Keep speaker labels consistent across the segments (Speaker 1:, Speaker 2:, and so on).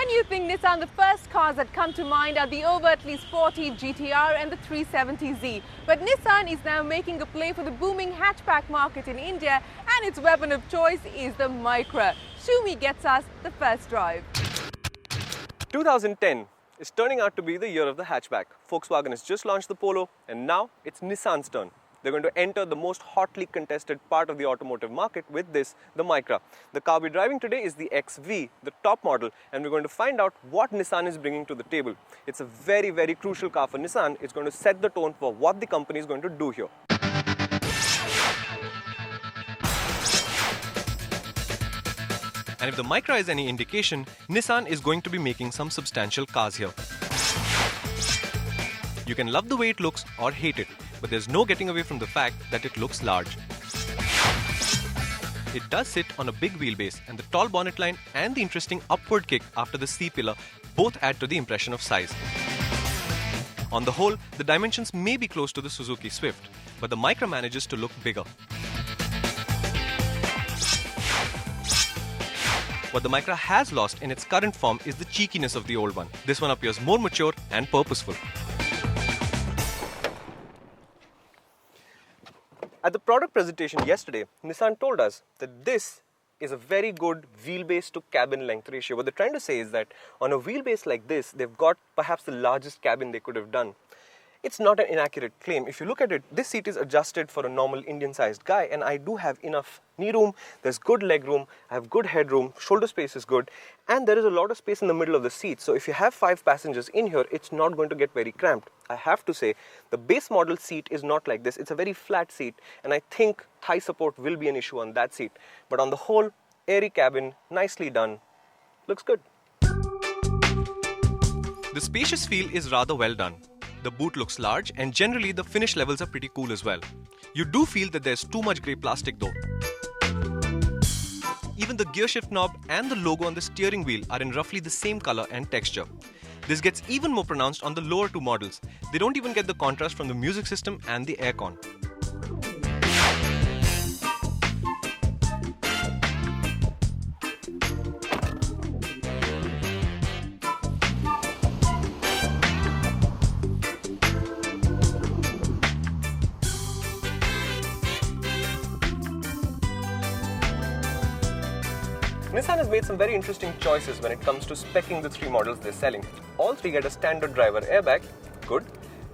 Speaker 1: When you think Nissan, the first cars that come to mind are the overtly sporty GTR and the 370Z. But Nissan is now making a play for the booming hatchback market in India, and its weapon of choice is the Micra. Shumi gets us the first drive.
Speaker 2: 2010 is turning out to be the year of the hatchback. Volkswagen has just launched the Polo, and now it's Nissan's turn. They're going to enter the most hotly contested part of the automotive market with this, the Micra. The car we're driving today is the XV, the top model, and we're going to find out what Nissan is bringing to the table. It's a very, very crucial car for Nissan. It's going to set the tone for what the company is going to do here. And if the Micra is any indication, Nissan is going to be making some substantial cars here. You can love the way it looks or hate it, but there's no getting away from the fact that it looks large. It does sit on a big wheelbase, and the tall bonnet line and the interesting upward kick after the C-pillar both add to the impression of size. On the whole, the dimensions may be close to the Suzuki Swift, but the Micra manages to look bigger. What the Micra has lost in its current form is the cheekiness of the old one. This one appears more mature and purposeful. At the product presentation yesterday, Nissan told us that this is a very good wheelbase to cabin length ratio. What they're trying to say is that on a wheelbase like this, they've got perhaps the largest cabin they could have done. It's not an inaccurate claim. If you look at it, this seat is adjusted for a normal Indian-sized guy, and I do have enough knee room, there's good leg room, I have good headroom, shoulder space is good, and there is a lot of space in the middle of the seat. So if you have 5 passengers in here, it's not going to get very cramped. I have to say, the base model seat is not like this. It's a very flat seat, and I think thigh support will be an issue on that seat. But on the whole, airy cabin, nicely done, looks good. The spacious feel is rather well done. The boot looks large, and generally the finish levels are pretty cool as well. You do feel that there's too much grey plastic though. Even the gear shift knob and the logo on the steering wheel are in roughly the same color and texture. This gets even more pronounced on the lower 2 models. They don't even get the contrast from the music system and the aircon. Nissan has made some very interesting choices when it comes to speccing the 3 models they're selling. All 3 get a standard driver airbag, good,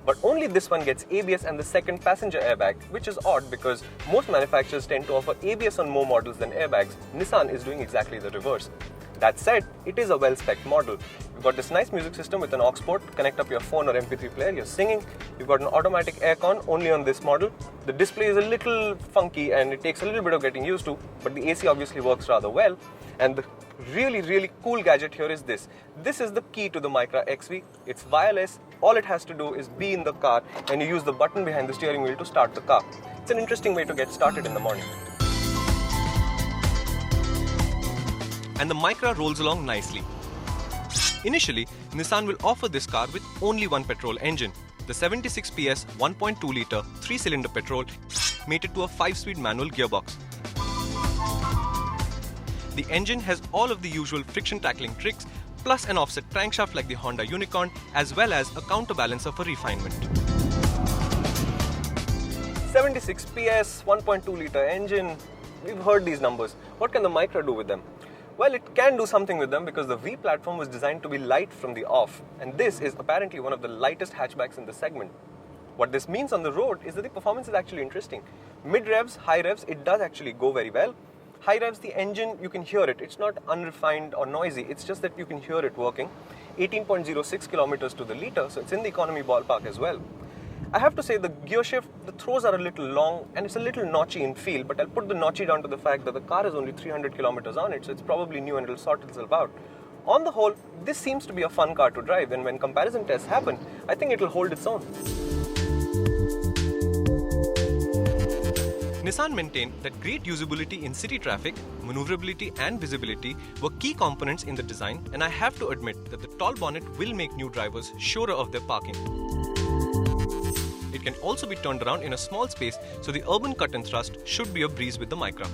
Speaker 2: but only this one gets ABS and the second passenger airbag, which is odd because most manufacturers tend to offer ABS on more models than airbags. Nissan is doing exactly the reverse. That said, it is a well-specced model. You've got this nice music system with an aux port, connect up your phone or MP3 player, you're singing. You've got an automatic aircon only on this model. The display is a little funky and it takes a little bit of getting used to, but the AC obviously works rather well. And the really cool gadget here is this. This is the key to the Micra XV. It's wireless. All it has to do is be in the car, and you use the button behind the steering wheel to start the car. It's an interesting way to get started in the morning. And the Micra rolls along nicely. Initially, Nissan will offer this car with only one petrol engine. The 76 PS 1.2 litre 3-cylinder petrol mated to a 5-speed manual gearbox. The engine has all of the usual friction tackling tricks, plus an offset crankshaft like the Honda Unicorn, as well as a counterbalancer for refinement. 76 PS, 1.2 litre engine, we've heard these numbers. What can the Micra do with them? Well, it can do something with them because the V platform was designed to be light from the off, and this is apparently one of the lightest hatchbacks in the segment. What this means on the road is that the performance is actually interesting. Mid revs, high revs, it does actually go very well. High revs, the engine, you can hear it. It's not unrefined or noisy. It's just that you can hear it working. 18.06 kilometers to the litre, so it's in the economy ballpark as well. I have to say the gear shift, the throws are a little long and it's a little notchy in feel, but I'll put the notchy down to the fact that the car has only 300 kilometers on it, so it's probably new and it'll sort itself out. On the whole, this seems to be a fun car to drive, and when comparison tests happen, I think it'll hold its own. Nissan maintained that great usability in city traffic, maneuverability and visibility were key components in the design, and I have to admit that the tall bonnet will make new drivers surer of their parking. It can also be turned around in a small space, so the urban cut and thrust should be a breeze with the Micra.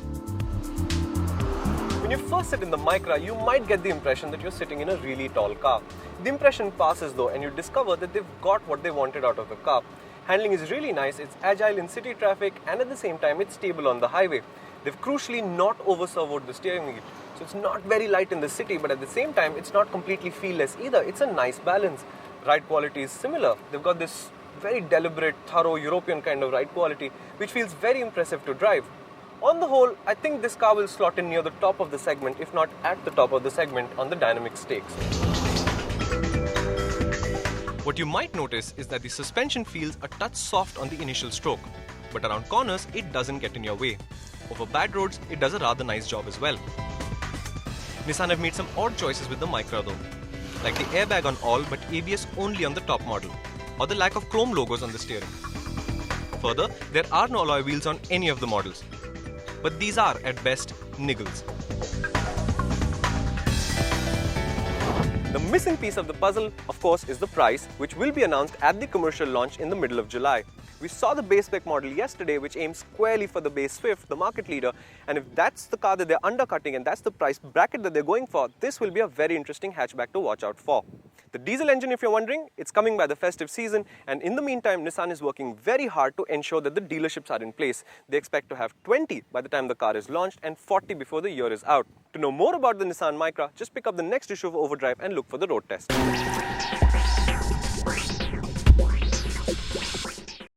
Speaker 2: When you first sit in the Micra, you might get the impression that you're sitting in a really tall car. The impression passes though, and you discover that they've got what they wanted out of the car. Handling is really nice, it's agile in city traffic, and at the same time it's stable on the highway. They've crucially not over-servoed the steering wheel. So it's not very light in the city, but at the same time it's not completely feelless either. It's a nice balance. Ride quality is similar. They've got this very deliberate, thorough European kind of ride quality, which feels very impressive to drive. On the whole, I think this car will slot in near the top of the segment, if not at the top of the segment on the dynamic stakes. What you might notice is that the suspension feels a touch soft on the initial stroke, but around corners it doesn't get in your way. Over bad roads, it does a rather nice job as well. Nissan have made some odd choices with the Micra though, like the airbag on all but ABS only on the top model, or the lack of chrome logos on the steering. Further, there are no alloy wheels on any of the models, but these are at best niggles. The missing piece of the puzzle, of course, is the price, which will be announced at the commercial launch in the middle of July. We saw the base spec model yesterday, which aims squarely for the base Swift, the market leader, and if that's the car that they're undercutting and that's the price bracket that they're going for, this will be a very interesting hatchback to watch out for. The diesel engine, if you're wondering, it's coming by the festive season, and in the meantime, Nissan is working very hard to ensure that the dealerships are in place. They expect to have 20 by the time the car is launched and 40 before the year is out. To know more about the Nissan Micra, just pick up the next issue of Overdrive and look for the road test.